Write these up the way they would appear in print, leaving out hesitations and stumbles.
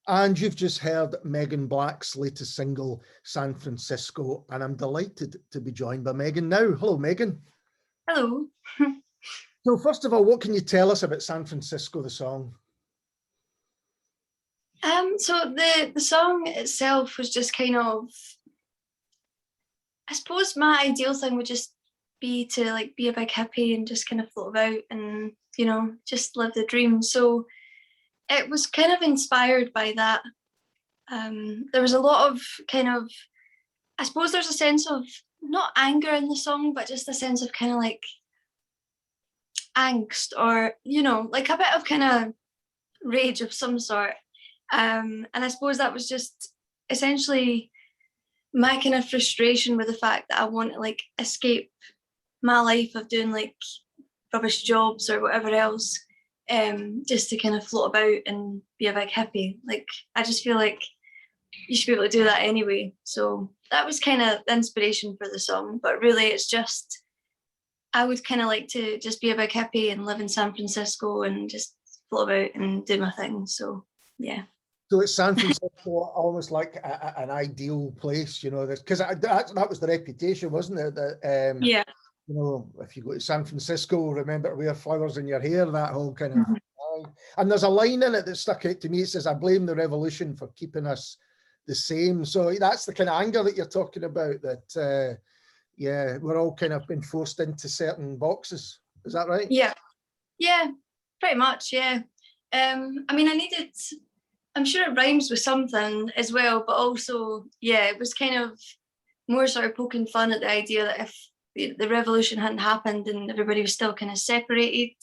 And you've just heard Megan Black's latest single, San Francisco, and I'm delighted to be joined by Megan now. Hello, Megan. Hello. So first of all, what can you tell us about San Francisco, the song? So the song itself was just kind of, I suppose my ideal thing would just be to like be a big hippie and just kind of float about and, you know, just live the dream. So it was kind of inspired by that. There was a lot of kind of, I suppose there's a sense of not anger in the song, but just a sense of kind of like angst or, you know, like a bit of kind of rage of some sort. And I suppose that was just essentially my kind of frustration with the fact that I want to like escape my life of doing like rubbish jobs or whatever else, just to kind of float about and be a big hippie. Like, I just feel like you should be able to do that anyway. So that was kind of the inspiration for the song. But really, it's just, I would kind of like to just be a big hippie and live in San Francisco and just float about and do my thing. So, yeah. So it's San Francisco, almost like an ideal place, you know, because that was the reputation, wasn't it? That, yeah. You know, if you go to San Francisco, remember to wear flowers in your hair, that whole kind of thing. And there's a line in it that stuck out to me. It says, I blame the revolution for keeping us the same. So that's the kind of anger that you're talking about, that, yeah, we're all kind of been forced into certain boxes. Is that right? Yeah. Yeah, pretty much, yeah. I mean, I'm sure it rhymes with something as well, but also, yeah, it was kind of more sort of poking fun at the idea that if the revolution hadn't happened and everybody was still kind of separated,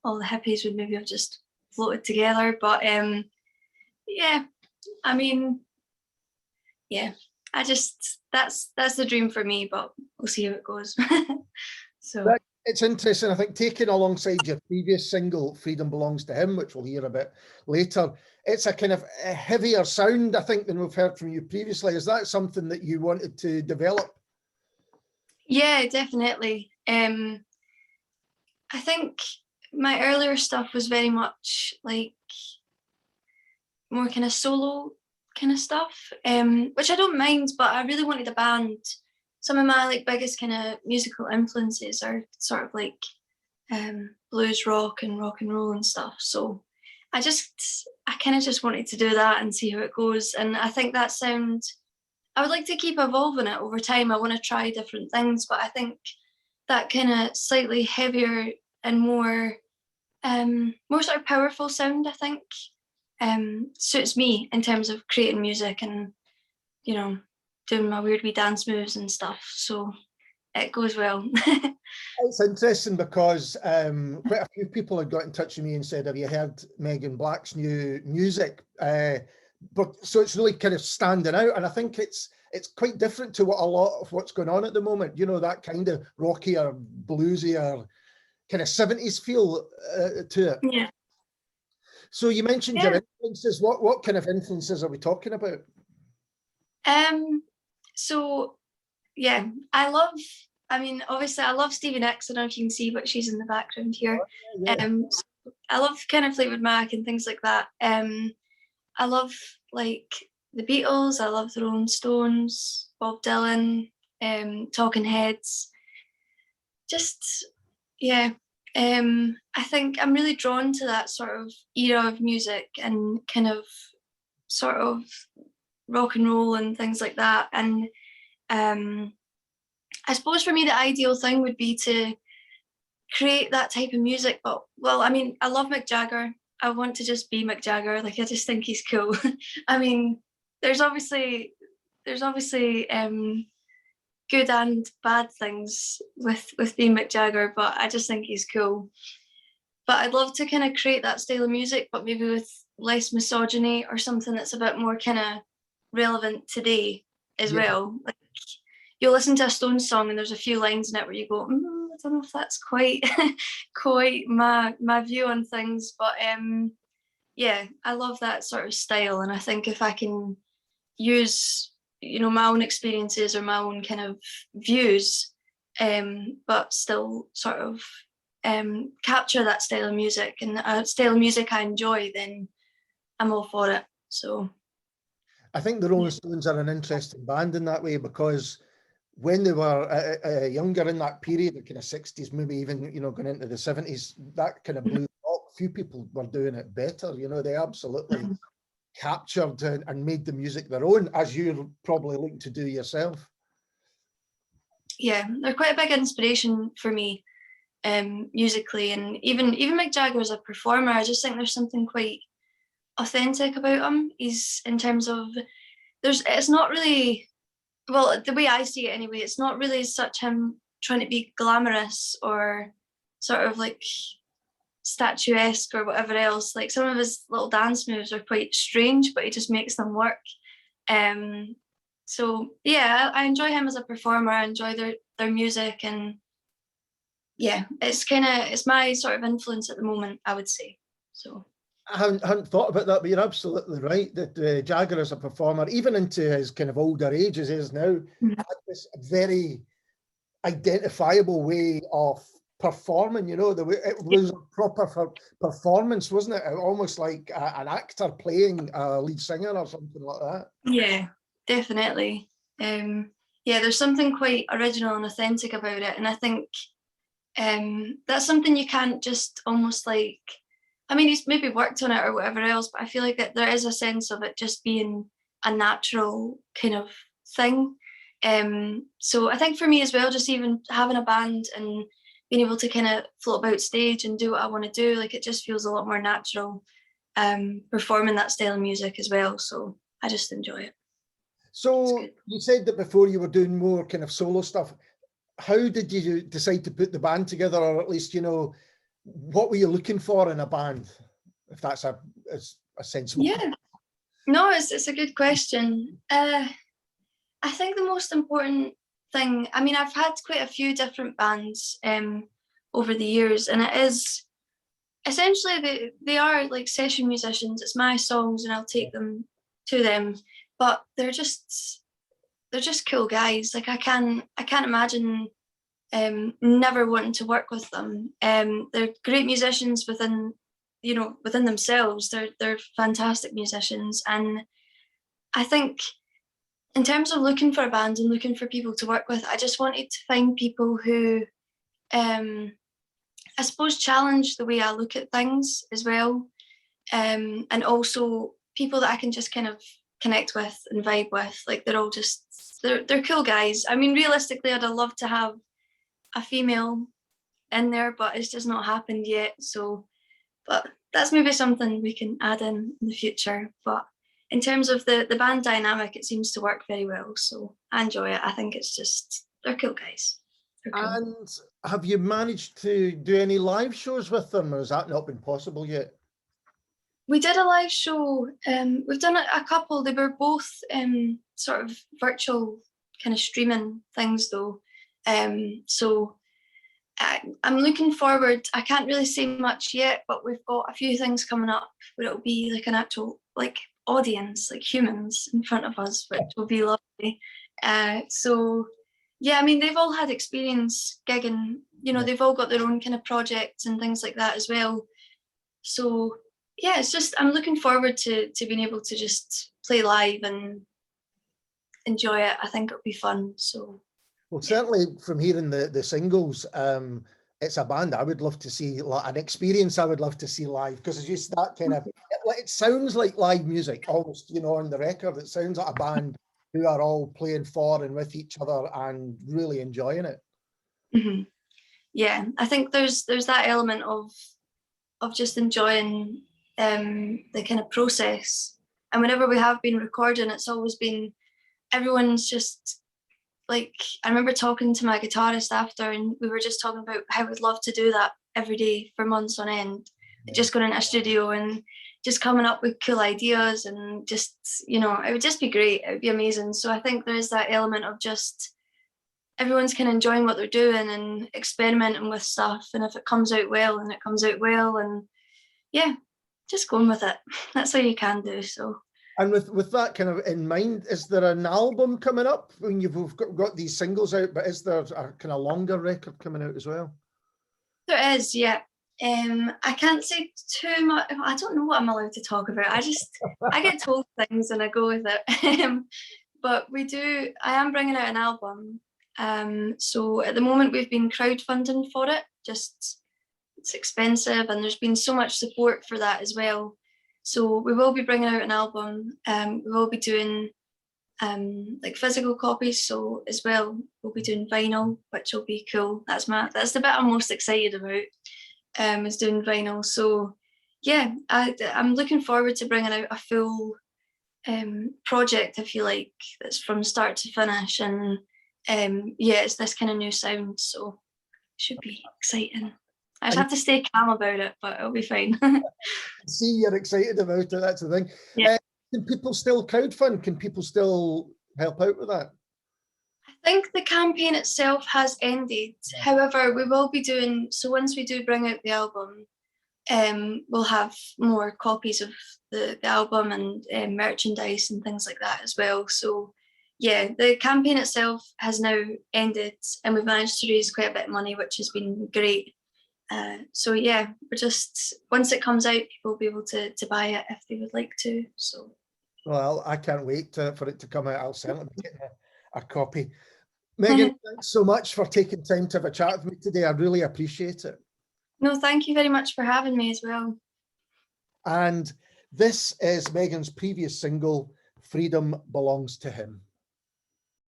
all the hippies would maybe have just floated together. But yeah, I mean, yeah, that's the dream for me, but we'll see how it goes. So it's interesting. I think taking alongside your previous single, Freedom Belongs to Him, which we'll hear a bit later, it's a kind of a heavier sound, I think, than we've heard from you previously. Is that something that you wanted to develop? Yeah, definitely. I think my earlier stuff was very much like more kind of solo kind of stuff, which I don't mind, but I really wanted a band. Some of my like biggest kind of musical influences are sort of like blues rock and roll and stuff. So I kind of just wanted to do that and see how it goes. And I think that sound, I would like to keep evolving it over time. I want to try different things, but I think that kind of slightly heavier and more sort of powerful sound, I think, suits me in terms of creating music and, you know, doing my weird wee dance moves and stuff. So it goes well. It's interesting because quite a few people had got in touch with me and said, have you heard Megan Black's new music? But so it's really kind of standing out, and I think it's quite different to what a lot of what's going on at the moment. You know, that kind of rockier, bluesier, kind of 70s feel to it. Yeah. So you mentioned your influences. What kind of influences are we talking about? So yeah, obviously I love Stevie Nicks. I don't know if you can see, but she's in the background here. Yeah. So I love kind of Fleetwood Mac and things like that. I love like the Beatles, I love the Rolling Stones, Bob Dylan, Talking Heads. Just, yeah. I think I'm really drawn to that sort of era of music and kind of sort of rock and roll and things like that. And I suppose for me, the ideal thing would be to create that type of music. But, well, I mean, I love Mick Jagger. I want to just be Mick Jagger. Like, I just think he's cool. I mean, there's obviously good and bad things with being Mick Jagger, but I just think he's cool. But I'd love to kind of create that style of music, but maybe with less misogyny or something that's a bit more kind of relevant today as well. Like, you'll listen to a Stones song and there's a few lines in it where you go, I don't know if that's quite my view on things, but yeah, I love that sort of style, and I think if I can use, you know, my own experiences or my own kind of views, but still sort of capture that style of music and a style of music I enjoy, then I'm all for it. So I think the Rolling Stones are an interesting band in that way, because when they were younger in that period, the kind of 60s, maybe even, you know, going into the 70s, that kind of blew up. Few people were doing it better, you know, they absolutely captured and made the music their own, as you're probably looking to do yourself. Yeah, they're quite a big inspiration for me, musically, and even Mick Jagger as a performer. I just think there's something quite authentic about him. He's, in terms of, it's not really, well, the way I see it anyway, it's not really such him trying to be glamorous or sort of like statuesque or whatever else. Like, some of his little dance moves are quite strange, but he just makes them work. So yeah, I enjoy him as a performer. I enjoy their music, and yeah, it's my sort of influence at the moment, I would say. So I hadn't thought about that, but you're absolutely right that Jagger as a performer, even into his kind of older age as he is now, had this very identifiable way of performing, you know, it was a proper performance, wasn't it? Almost like an actor playing a lead singer or something like that. Yeah, definitely. Yeah, there's something quite original and authentic about it, and I think that's something you can't just almost like, I mean, he's maybe worked on it or whatever else, but I feel like that there is a sense of it just being a natural kind of thing. So I think for me as well, just even having a band and being able to kind of float about stage and do what I want to do, like, it just feels a lot more natural, performing that style of music as well. So I just enjoy it. So you said that before you were doing more kind of solo stuff. How did you decide to put the band together, or at least, you know, what were you looking for in a band, if that's a sensible? Yeah, no, it's a good question. I think the most important thing, I mean, I've had quite a few different bands over the years, and it is essentially they are like session musicians. It's my songs and I'll take them to them, but they're just cool guys. Like, I can't imagine never wanting to work with them. They're great musicians within themselves. They're fantastic musicians, and I think in terms of looking for a band and looking for people to work with, I just wanted to find people who, I suppose, challenge the way I look at things as well, and also people that I can just kind of connect with and vibe with. Like, they're all just, they're cool guys. I mean, realistically, I'd have loved to have a female in there, but it's just not happened yet. So, but that's maybe something we can add in the future. But in terms of the band dynamic, it seems to work very well. So I enjoy it. I think it's just, they're cool guys. They're cool. And have you managed to do any live shows with them, or has that not been possible yet? We did a live show. We've done a couple. They were both sort of virtual kind of streaming things though. So I'm looking forward. I can't really say much yet, but we've got a few things coming up where it'll be like an actual like audience, like humans in front of us, which will be lovely. So yeah, I mean, they've all had experience gigging, you know, they've all got their own kind of projects and things like that as well. So yeah, it's just, I'm looking forward to being able to just play live and enjoy it. I think it'll be fun. So well, certainly from hearing the singles, it's a band I would love to see, an experience I would love to see live, because it's just that kind of, it sounds like live music almost, you know, on the record. It sounds like a band who are all playing for and with each other and really enjoying it. Mm-hmm. Yeah, I think there's that element of just enjoying the kind of process. And whenever we have been recording, it's always been, everyone's just like, I remember talking to my guitarist after, and we were just talking about how we'd love to do that every day for months on end, just going in a studio and just coming up with cool ideas, and just, you know, it would just be great. It would be amazing. So I think there's that element of just everyone's kind of enjoying what they're doing and experimenting with stuff, and if it comes out well, and it comes out well, and yeah, just going with it. That's all you can do. So, and with that kind of in mind, is there an album coming up when you've got these singles out, but is there a kind of longer record coming out as well? There is, yeah. I can't say too much. I don't know what I'm allowed to talk about. I get told things and I go with it. But I am bringing out an album. So at the moment we've been crowdfunding for it. Just it's expensive and there's been so much support for that as well. So we will be bringing out an album. We will be doing like physical copies. So as well, we'll be doing vinyl, which will be cool. That's the bit I'm most excited about. Is doing vinyl. So yeah, I'm looking forward to bringing out a full project, if you like, that's from start to finish. And yeah, it's this kind of new sound, so it should be exciting. I just have to stay calm about it, but it'll be fine. See, you're excited about it, that's the thing. Yeah. Can people still crowdfund? Can people still help out with that? I think the campaign itself has ended. However, we will be doing, so once we do bring out the album, we'll have more copies of the album and merchandise and things like that as well. So yeah, the campaign itself has now ended and we've managed to raise quite a bit of money, which has been great. So yeah, we're just, once it comes out, people will be able to buy it if they would like to. So well, I can't wait for it to come out. I'll certainly be getting a copy. Megan, thanks so much for taking time to have a chat with me today. I really appreciate it. No, thank you very much for having me as well. And this is Megan's previous single, Freedom Belongs to Him.